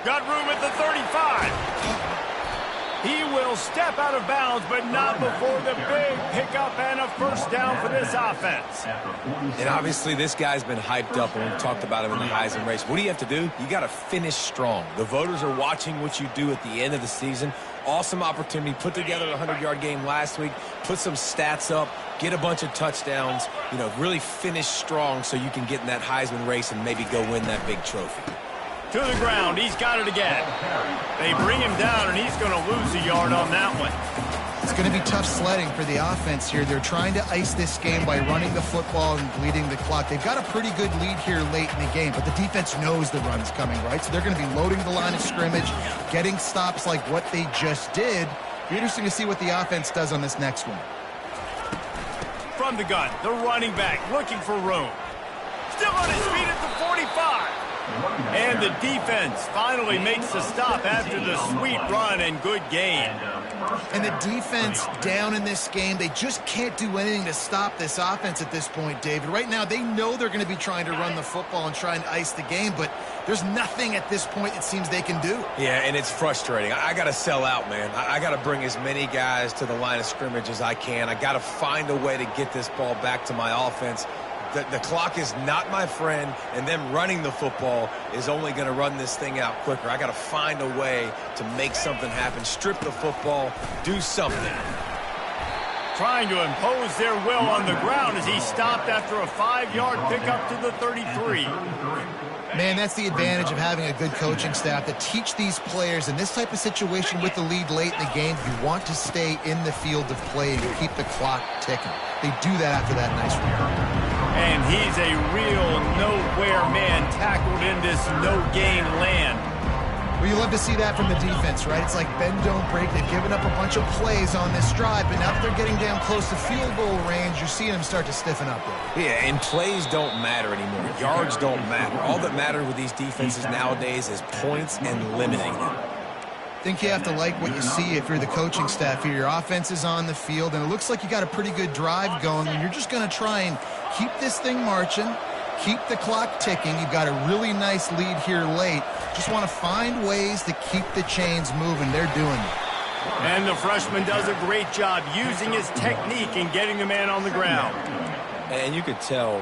Speaker 1: Got room at the 35. He will step out of bounds, but not before the big pickup and a first down for this offense.
Speaker 3: And obviously this guy's been hyped up, and we've talked about him in the Heisman race. What do you have to do? You got to finish strong. The voters are watching what you do at the end of the season. Awesome opportunity. Put together a 100-yard game last week. Put some stats up. Get a bunch of touchdowns. You know, really finish strong so you can get in that Heisman race and maybe go win that big trophy.
Speaker 1: To the ground. He's got it again. They bring him down, and he's going to lose a yard on that one.
Speaker 2: It's going to be tough sledding for the offense here. They're trying to ice this game by running the football and bleeding the clock. They've got a pretty good lead here late in the game, but the defense knows the run's coming, right? So they're going to be loading the line of scrimmage, getting stops like what they just did. Be interesting to see what the offense does on this next one.
Speaker 1: From the gun, the running back looking for room. Still on his feet at the 45. And the defense finally makes the stop after the sweet run and good gain.
Speaker 2: And the defense down in this game, they just can't do anything to stop this offense at this point, David. Right now, they know they're going to be trying to run the football and try and ice the game, but there's nothing at this point it seems they can do.
Speaker 3: Yeah, and it's frustrating. I got to sell out, man. I got to bring as many guys to the line of scrimmage as I can. I got to find a way to get this ball back to my offense. The clock is not my friend, and them running the football is only going to run this thing out quicker. I got to find a way to make something happen, strip the football, do something.
Speaker 1: Trying to impose their will on the ground as he stopped after a 5-yard pickup to the 33.
Speaker 2: Man, that's the advantage of having a good coaching staff to teach these players in this type of situation with the lead late in the game. You want to stay in the field of play and keep the clock ticking. They do that after that nice return.
Speaker 1: And he's a real nowhere man tackled in this no-gain land.
Speaker 2: Well, you love to see that from the defense, right? It's like bend, don't break. They've given up a bunch of plays on this drive, but now that they're getting down close to field goal range, you're seeing them start to stiffen up there.
Speaker 3: Yeah, and plays don't matter anymore. Yards don't matter. All that matters with these defenses nowadays is points and limiting them.
Speaker 2: I think you have to like what you see if you're the coaching staff here. Your offense is on the field, and it looks like you got a pretty good drive going, and you're just going to try and keep this thing marching, keep the clock ticking. You've got a really nice lead here late. Just want to find ways to keep the chains moving. They're doing it.
Speaker 1: And the freshman does a great job using his technique and getting the man on the ground.
Speaker 3: And you could tell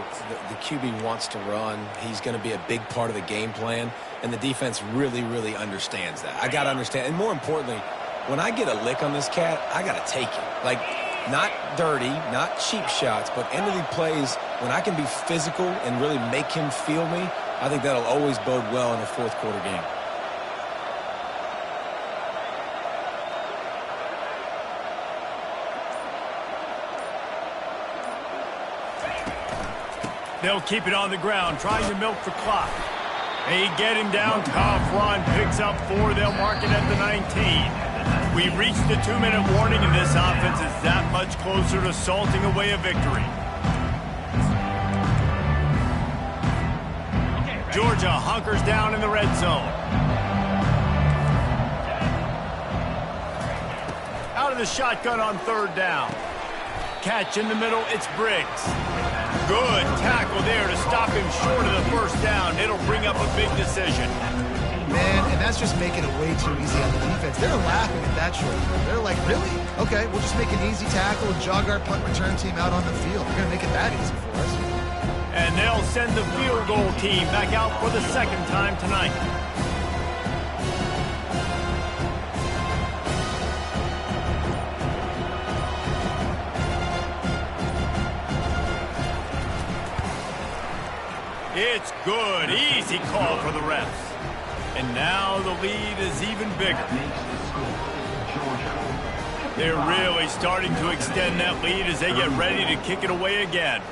Speaker 3: the QB wants to run. He's going to be a big part of the game plan, and the defense really, really understands that. I got to understand, and more importantly, when I get a lick on this cat, I got to take it. Like, not dirty, not cheap shots, but end of the plays, when I can be physical and really make him feel me, I think that'll always bode well in a fourth quarter game.
Speaker 1: They'll keep it on the ground, trying to milk the clock. They get him down. Tough run, picks up 4. They'll mark it at the 19. We've reached the 2-minute warning, and this offense is that much closer to salting away a victory. Georgia hunkers down in the red zone. Out of the shotgun on 3rd down. Catch in the middle, it's Briggs. Good tackle there to stop him short of the first down. It'll bring up a big decision.
Speaker 2: Man, and that's just making it way too easy on the defense. They're laughing at that short. They're like, really? Okay, we'll just make an easy tackle and jog our punt return team out on the field. We're going to make it that easy for us.
Speaker 1: And they'll send the field goal team back out for the 2nd time tonight. It's good. Easy call for the refs. And now the lead is even bigger. They're really starting to extend that lead as they get ready to kick it away again.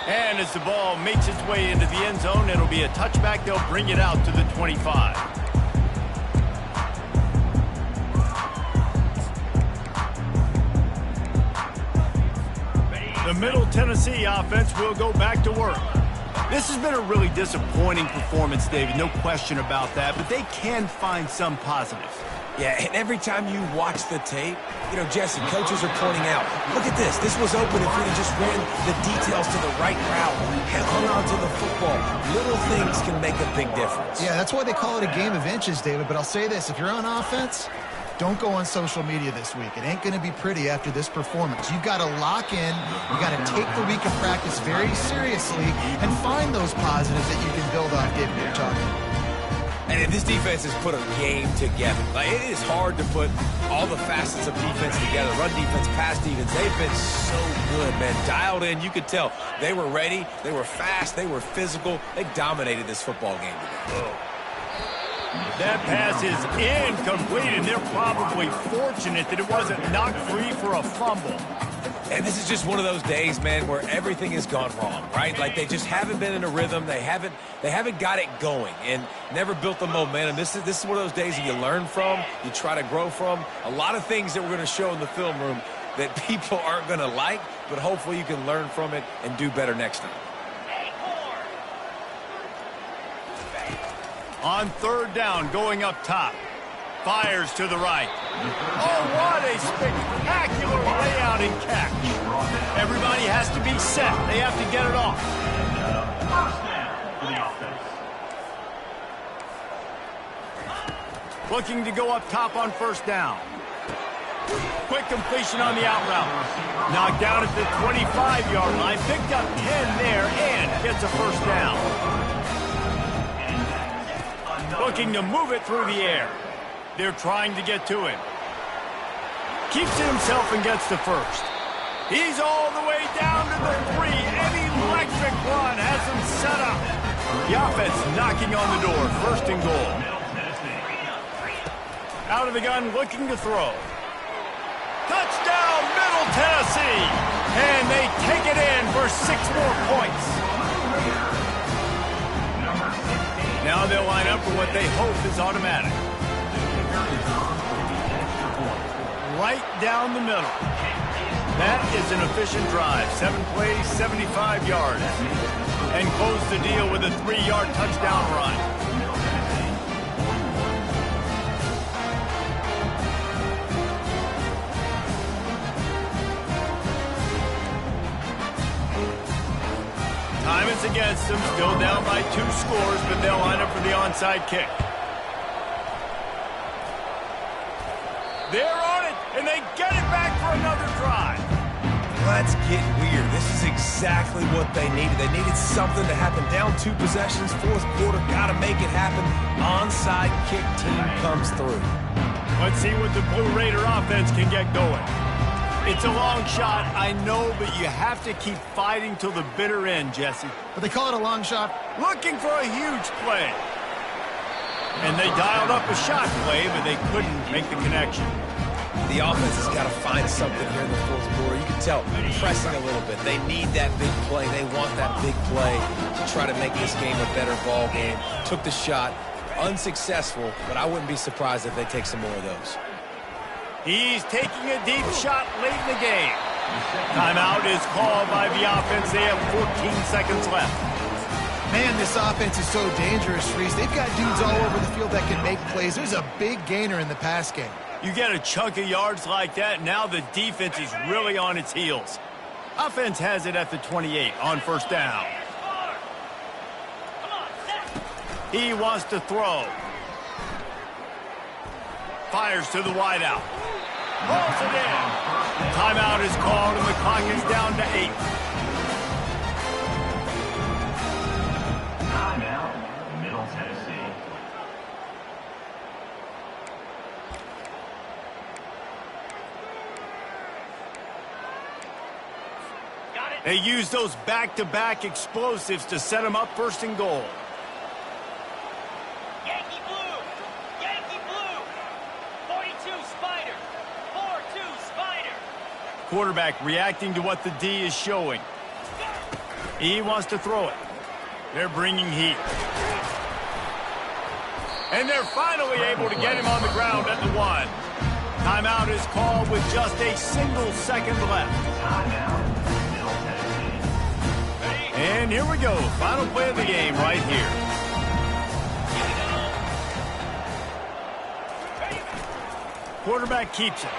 Speaker 1: And as the ball makes its way into the end zone, it'll be a touchback. They'll bring it out to the 25. The Middle Tennessee offense will go back to work. This has been a really disappointing performance, David, no question about that, but they can find some positives.
Speaker 3: Yeah, and every time you watch the tape, you know, Jesse, coaches are pointing out, look at this. This was open if we'd have just ran the details to the right route, hung on to the football. Little things can make a big difference.
Speaker 2: Yeah, that's why they call it a game of inches, David. But I'll say this, if you're on offense, don't go on social media this week. It ain't going to be pretty after this performance. You've got to lock in. You got to take the week of practice very seriously and find those positives that you can build off, David, you're talking about.
Speaker 3: And this defense has put a game together. Like, it is hard to put all the facets of defense together. Run defense, pass defense. They've been so good, man. Dialed in. You could tell they were ready. They were fast. They were physical. They dominated this football game today.
Speaker 1: That pass is incomplete, and they're probably fortunate that it wasn't knocked free for a fumble.
Speaker 3: And this is just one of those days, man, where everything has gone wrong, right? Like, they just haven't been in a rhythm. They haven't got it going and never built the momentum. This is one of those days that you learn from, you try to grow from. A lot of things that we're going to show in the film room that people aren't going to like, but hopefully you can learn from it and do better next time.
Speaker 1: On 3rd down, going up top. Fires to the right. Oh, what a spectacular layout and catch. Everybody has to be set. They have to get it off. Looking to go up top on 1st down. Quick completion on the out route. Knocked down at the 25-yard line. Picked up 10 there and gets a 1st down. Looking to move it through the air. They're trying to get to him. Keeps it himself and gets the 1st. He's all the way down to the 3. An electric run has him set up. The offense knocking on the door. 1st and goal. Out of the gun, looking to throw. Touchdown, Middle Tennessee. And they take it in for 6 more points. Now they'll line up for what they hope is automatic. Right down the middle. That is an efficient drive. 7 plays, 75 yards. And close the deal with a 3-yard touchdown run. Time is against them. Still down by 2 scores, but they'll line up for the onside kick. They're on it, and they get it back for another drive.
Speaker 3: Let's get weird. This is exactly what they needed. They needed something to happen. Down 2 possessions, 4th quarter, got to make it happen. Onside kick team comes through.
Speaker 1: Let's see what the Blue Raider offense can get going. It's a long shot, I know, but you have to keep fighting till the bitter end, Jesse.
Speaker 2: But they call it a long shot.
Speaker 1: Looking for a huge play. And they dialed up a shot play, but they couldn't make the connection.
Speaker 3: The offense has got to find something here in the fourth quarter. You can tell, pressing a little bit. They need that big play. They want that big play to try to make this game a better ball game. Took the shot, unsuccessful, but I wouldn't be surprised if they take some more of those.
Speaker 1: He's taking a deep shot late in the game. Timeout is called by the offense. They have 14 seconds left.
Speaker 2: Man, this offense is so dangerous, Reese. They've got dudes all over the field that can make plays. There's a big gainer in the pass game.
Speaker 1: You get a chunk of yards like that, now the defense is really on its heels. Offense has it at the 28 on first down. He wants to throw. Fires to the wideout. Pulls it in. Timeout is called and the clock is down to 8.
Speaker 5: Timeout, Middle Tennessee.
Speaker 1: They use those back-to-back explosives to set them up first and goal.
Speaker 6: Yankee blue! Yankee blue! 42 Spider! 4-2 Spider!
Speaker 1: Quarterback reacting to what the D is showing. He wants to throw it. They're bringing heat. And they're finally able to get him on the ground at the 1. Timeout is called with just a single second left.
Speaker 5: Timeout, Middle Tennessee.
Speaker 1: And here we go. Final play of the game right here. Quarterback keeps it.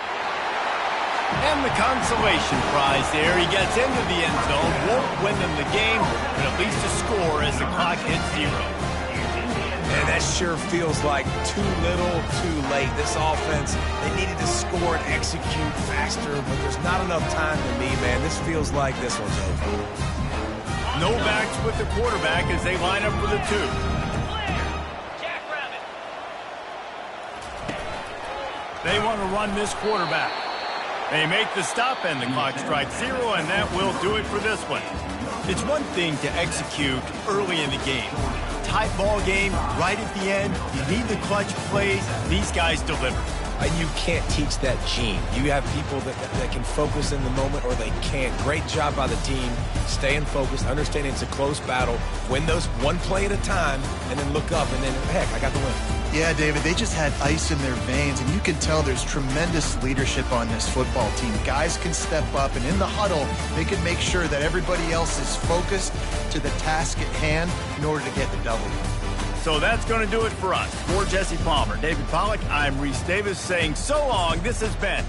Speaker 1: And the consolation prize there. He gets into the end zone. Won't win them the game, but at least a score as the clock hits 0.
Speaker 3: Man, that sure feels like too little, too late. This offense, they needed to score and execute faster, but there's not enough time to me, man. This feels like this one's over.
Speaker 1: No backs with the quarterback as they line up for the 2.
Speaker 6: Jackrabbit!
Speaker 1: They want to run this quarterback. They make the stop and the clock strikes 0, and that will do it for this one. It's one thing to execute early in the game. Tight ball game, right at the end. You need the clutch plays. These guys deliver.
Speaker 3: You can't teach that gene. You have people that can focus in the moment or they can't. Great job by the team, staying focused, understanding it's a close battle, win those one play at a time, and then look up, and then, heck, I got the win.
Speaker 2: Yeah, David, they just had ice in their veins, and you can tell there's tremendous leadership on this football team. Guys can step up, and in the huddle, they can make sure that everybody else is focused to the task at hand in order to get the W.
Speaker 1: So that's going to do it for us. For Jesse Palmer, David Pollack, I'm Reese Davis saying so long. This has been